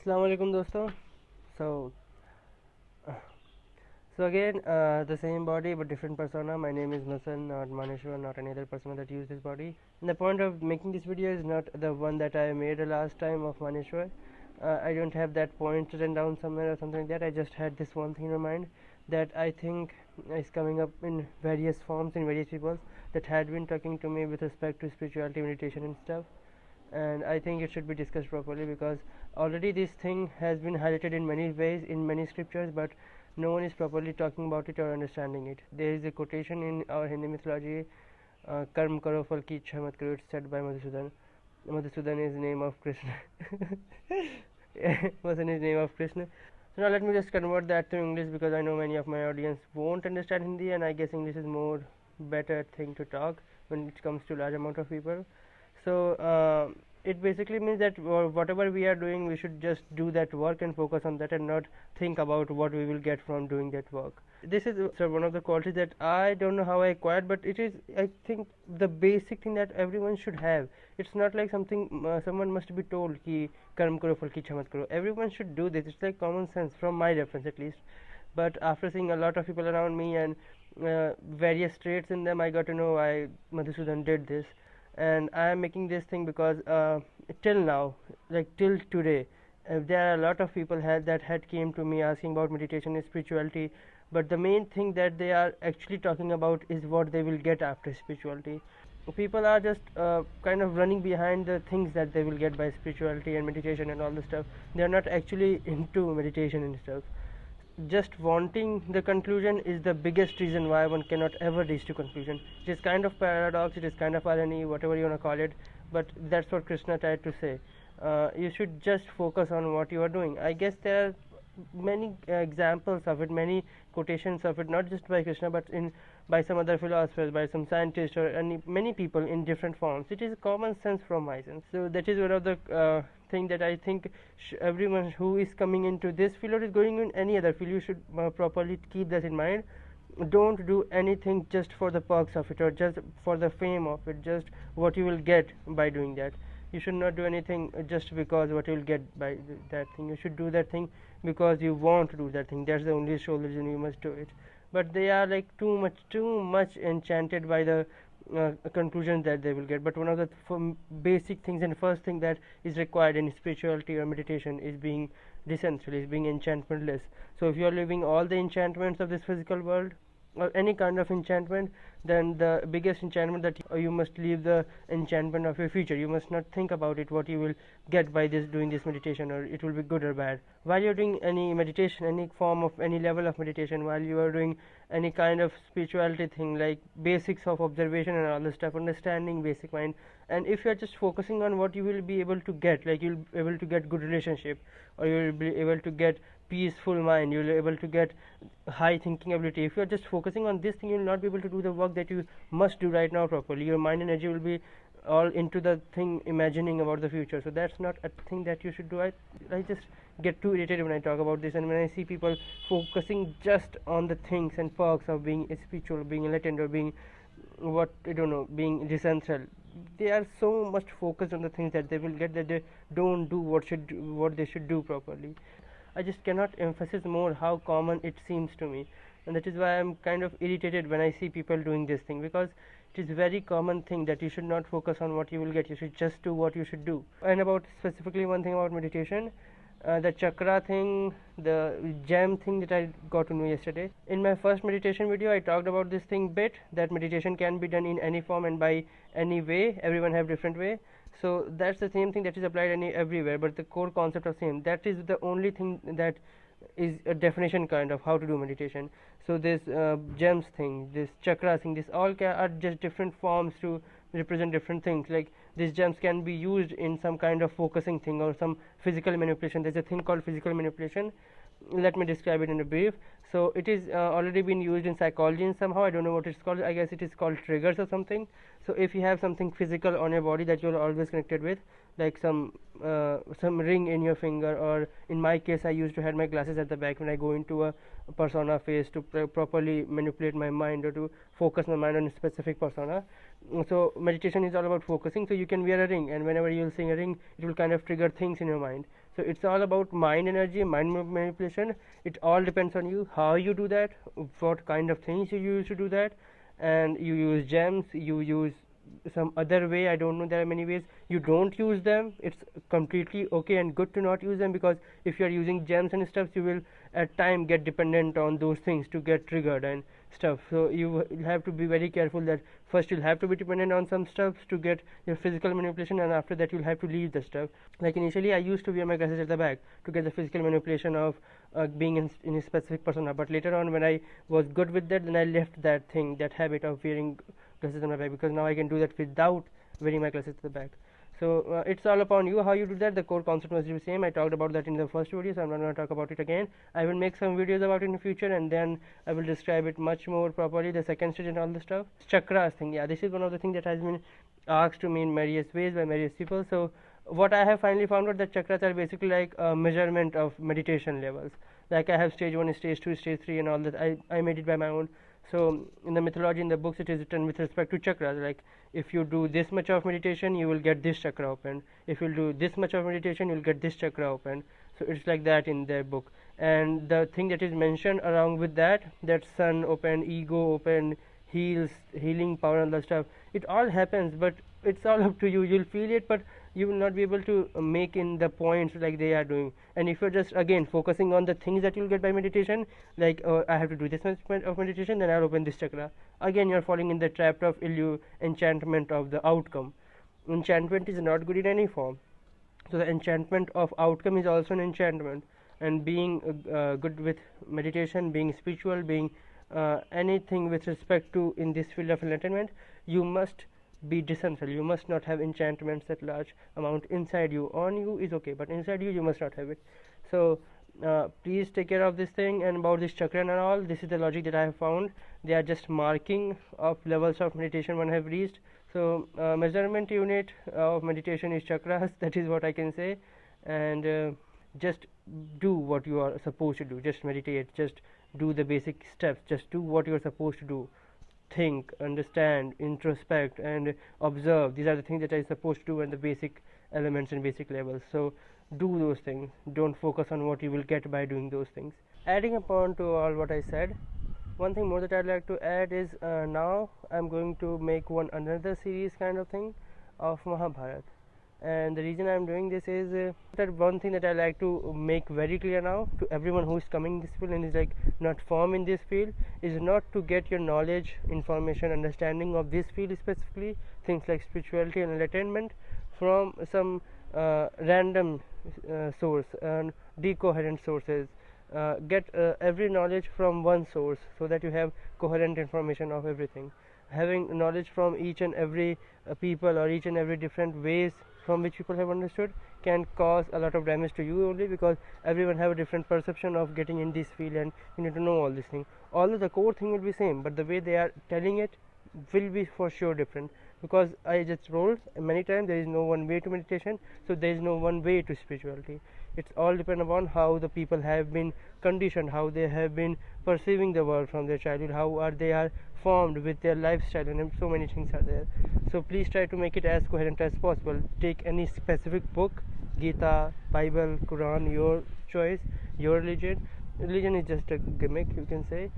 Assalamu alaikum दोस्तों. So again, the same body but different persona. My name is Masan, not Maneshwar, not any other persona that used this body. And the point of making this video is not the one that I made the last time of Maneshwar. I don't have that point written down somewhere or something like that. I just had this one thing in my mind that I think is coming up in various forms in various people that had been talking to me with respect to spirituality, meditation and stuff. And I think it should be discussed properly because already this thing has been highlighted in many ways in many scriptures, but no one is properly talking about it or understanding it. There is a quotation in our Hindi mythology, "Karm karo fal ki ichha mat karo." It's said by Madhusudhan. Madhusudhan is name of Krishna. Madhusudhan is name of Krishna. So now let me just convert that to English because I know many of my audience won't understand Hindi, and I guess English is more better thing to talk when it comes to large amount of people. So it basically means that whatever we are doing, we should just do that work and focus on that and not think about what we will get from doing that work. This is one of the qualities that I don't know how I acquired, but it is, I think, the basic thing that everyone should have. It's not like something someone must be told ki karm karo fal ki ichha mat karo. Everyone should do this. It's like common sense from my reference at least. But after seeing a lot of people around me and various traits in them, I got to know why Madhusudhan did this. And I am making this thing because till now, like till today, there are a lot of people that had came to me asking about meditation and spirituality, but the main thing that they are actually talking about is what they will get after spirituality. People are just kind of running behind the things that they will get by spirituality and meditation and all the stuff. They are not actually into meditation and stuff. Just wanting the conclusion is the biggest reason why one cannot ever reach to conclusion. It is kind of paradox, it is kind of irony, whatever you want to call it, but that's what Krishna tried to say. You should just focus on what you are doing. I guess there are many examples of it, many quotations of it, not just by Krishna but by some other philosophers, by some scientists, or many people in different forms. It is common sense from my sense. So that is one of the thing that I think everyone who is coming into this field or is going in any other field, you should properly keep that in mind. Don't do anything just for the perks of it or just for the fame of it, just what you will get by doing that. You should not do anything just because what you will get by that thing. You should do that thing because you want to do that thing. That's the only sole reason you must do it. But they are like too much enchanted by the conclusion that they will get. But one of the basic things and first thing that is required in spirituality or meditation is being essential, is being enchantmentless. So if you are leaving all the enchantments of this physical world or any kind of enchantment, then the biggest enchantment that you must leave the enchantment of your future. You must not think about it, what you will get by this doing this meditation, or it will be good or bad. While you're doing any meditation, any form of any level of meditation, while you are doing any kind of spirituality thing like basics of observation and all this stuff, understanding basic mind, and if you are just focusing on what you will be able to get, like you'll be able to get good relationship, or you will be able to get peaceful mind, you will be able to get high thinking ability. If you are just focusing on this thing, you will not be able to do the work that you must do right now properly. Your mind and energy will be all into the thing, imagining about the future. So that's not a thing that you should do. I just get too irritated when I talk about this, and when I see people focusing just on the things and perks of being spiritual, being enlightened, or being what I don't know, being essential. They are so much focused on the things that they will get that they don't do what they should do properly. I just cannot emphasize more how common it seems to me, and that is why I'm kind of irritated when I see people doing this thing, because it is very common thing that you should not focus on what you will get. You should just do what you should do. And about specifically one thing about meditation, the chakra thing, the gem thing that I got to know yesterday. In my first meditation video, I talked about this thing bit, that meditation can be done in any form and by any way. Everyone have different way. So that's the same thing that is applied everywhere, but the core concept of same. That is the only thing that is a definition kind of how to do meditation. So this gems thing, this chakra thing, this all are just different forms to represent different things. Like these gems can be used in some kind of focusing thing or some physical manipulation. There's a thing called physical manipulation. Let me describe it in a brief. So it is already been used in psychology and somehow, I don't know what it's called. I guess it is called triggers or something. So if you have something physical on your body that you're always connected with, like some ring in your finger, or in my case I used to have my glasses at the back when I go into a persona phase to properly manipulate my mind or to focus my mind on a specific persona. So meditation is all about focusing. So you can wear a ring, and whenever you'll see a ring, it will kind of trigger things in your mind. So it's all about mind energy, mind manipulation. It all depends on you, how you do that, what kind of things you use to do that. And you use gems, you use some other way, I don't know, there are many ways. You don't use them, it's completely okay and good to not use them, because if you are using gems and stuff, you will at time get dependent on those things to get triggered and stuff. So you have to be very careful that first you'll have to be dependent on some stuff to get your physical manipulation, and after that you'll have to leave the stuff. Like initially I used to wear my glasses at the back to get the physical manipulation of being in a specific persona, but later on when I was good with that, then I left that thing, that habit of wearing glasses on my back, because now I can do that without wearing my glasses to the back. So it's all upon you how you do that. The core concept was the same. I talked about that in the first video, so I'm not going to talk about it again. I will make some videos about it in the future, and then I will describe it much more properly, the second stage and all the stuff. Chakras thing, yeah, this is one of the things that has been asked to me in various ways by various people. So what I have finally found out, that chakras are basically like a measurement of meditation levels. Like I have stage 1, stage 2, stage 3 and all that. I made it by my own. So in the mythology, in the books, it is written with respect to chakras, like if you do this much of meditation, you will get this chakra open. If you do this much of meditation, you will get this chakra open. So it's like that in their book. And the thing that is mentioned along with that, that sun open, ego open, healing power and all that stuff, it all happens, but it's all up to you. You'll feel it, but you will not be able to make in the points like they are doing. And if you're just again focusing on the things that you'll get by meditation, like I have to do this much of meditation, then I'll open this chakra, again you're falling in the trap of enchantment of the outcome. Enchantment is not good in any form, so the enchantment of outcome is also an enchantment. And being good with meditation, being spiritual, being anything with respect to in this field of enlightenment, you must be decentral. You must not have enchantments at large amount inside you. On you is okay, but inside you must not have it. So please take care of this thing. And about this chakra and all, this is the logic that I have found. They are just marking of levels of meditation one have reached. So measurement unit of meditation is chakras. That is what I can say. And just do what you are supposed to do. Just meditate, just do the basic steps, just do what you are supposed to do. Think, understand, introspect and observe. These are the things that I'm supposed to do, and the basic elements and basic levels. So do those things. Don't focus on what you will get by doing those things. Adding upon to all what I said, one thing more that I'd like to add is now I'm going to make another series kind of thing of Mahabharata. And the reason I'm doing this is that one thing that I like to make very clear now to everyone who is coming in this field and is like not firm in this field, is not to get your knowledge, information, understanding of this field specifically, things like spirituality and enlightenment, from some random source and decoherent sources. Get every knowledge from one source, so that you have coherent information of everything. Having knowledge from each and every people, or each and every different ways from which people have understood, can cause a lot of damage to you only, because everyone have a different perception of getting in this field, and you need to know all these things. Although the core thing will be same, but the way they are telling it will be for sure different, because I just told many times there is no one way to meditation, so there is no one way to spirituality. It's all depend upon how the people have been conditioned, how they have been perceiving the world from their childhood, how they are formed with their lifestyle, and so many things are there. So please try to make it as coherent as possible. Take any specific book, Gita, Bible, Quran, your choice, your religion. Religion is just a gimmick, you can say.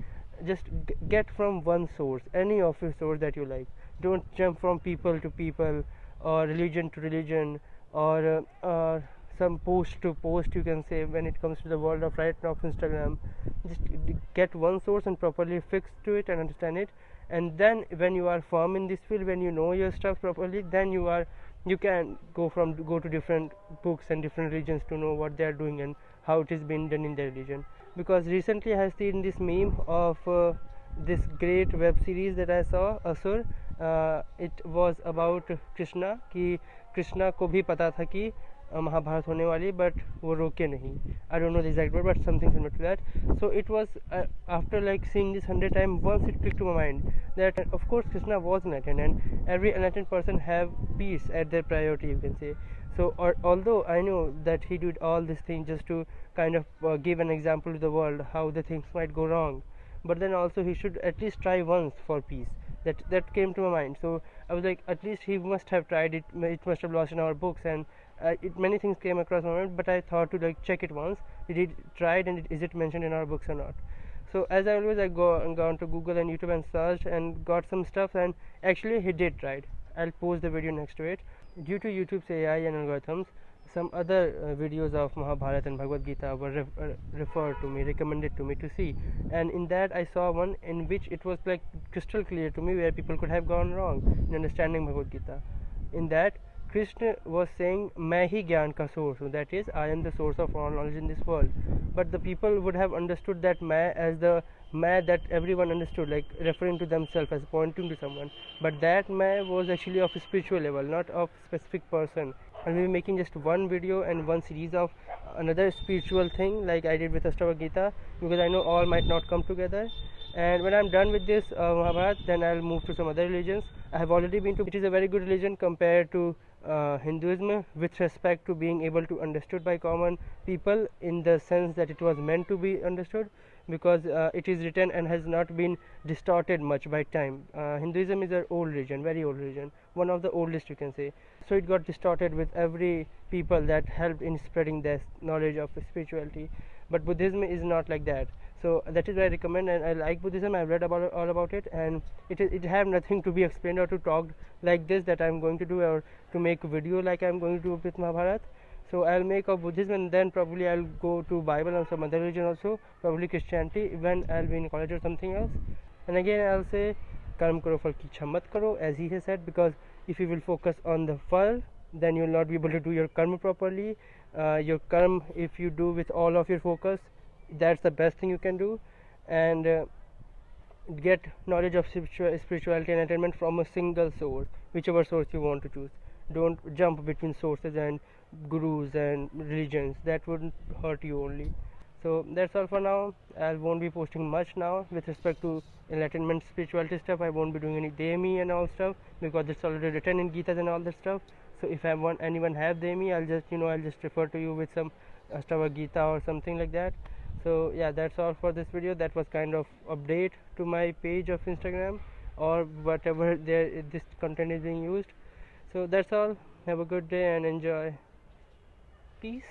Just get from one source, any of your source that you like. Don't jump from people to people, or religion to religion, or some post to post, you can say, when it comes to the world of right now of Instagram. Just get one source and properly fix to it and understand it, and then when you are firm in this field, when you know your stuff properly, then you can go to different books and different religions to know what they are doing and how it is being done in their religion. Because recently I have seen this meme of this great web series that I saw, Asur. It was about Krishna, कि कृष्णा को भी पता था कि महाभारत होने वाली, but वो रोके नहीं. I don't know the exact word, but something similar to that. So it was after like seeing this 100 times, once it clicked to my mind that of course Krishna was enlightened, and every enlightened person have peace at their priority, you can say. So although I know that he did all these things just to kind of give an example to the world how the things might go wrong, but then also he should at least try once for peace. That came to my mind. So I was like, at least he must have tried it. It must have lost in our books, and many things came across my mind. But I thought to like check it once. Did he tried, and is it mentioned in our books or not? So as I always, I gone to Google and YouTube and searched and got some stuff, and actually he did try it. I'll post the video next to it. Due to YouTube's AI and algorithms, some other videos of Mahabharata and Bhagavad Gita were referred to me, recommended to me to see, and in that I saw one in which it was like crystal clear to me where people could have gone wrong in understanding Bhagavad Gita. In that, Krishna was saying "Main hi gyan ka source," so that is, I am the source of all knowledge in this world. But the people would have understood that "Main" as the "Main" that everyone understood, like referring to themselves as pointing to someone. But that "Main" was actually of a spiritual level, not of specific person. And we will be making just one video and one series of another spiritual thing, like I did with Ashtava Gita, because I know all might not come together. And when I'm done with this Mahabharata, then I'll move to some other religions. I have already been to. It is a very good religion compared to Hinduism with respect to being able to understood by common people, in the sense that it was meant to be understood, because it is written and has not been distorted much by time. Hinduism is an old religion, very old religion, one of the oldest you can say. So it got distorted with every people that helped in spreading this knowledge of spirituality. But Buddhism is not like that. So that is why I recommend, and I like Buddhism. I've read about all about it, and it have nothing to be explained or to talk like this that I'm going to do, or to make a video like I'm going to do with Mahabharata. So I'll make of Buddhism, and then probably I'll go to Bible and some other religion also, probably Christianity when I'll be in college or something else. And again I'll say, karm karo phal ki ichha mat karo, as he has said, because if you will focus on the phal, then you will not be able to do your karma properly. Your karma, if you do with all of your focus, that's the best thing you can do. And get knowledge of spirituality and enlightenment from a single source, whichever source you want to choose. Don't jump between sources and gurus and religions, that wouldn't hurt you only. So that's all for now. I won't be posting much now with respect to enlightenment spirituality stuff. I won't be doing any demi and all stuff, because it's already written in Gitas and all that stuff. So if I want anyone have demi, I'll just refer to you with some Ashtava Gita or something like that. So yeah, that's all for this video. That was kind of update to my page of Instagram, or whatever there this content is being used. So that's all. Have a good day and enjoy. Peace.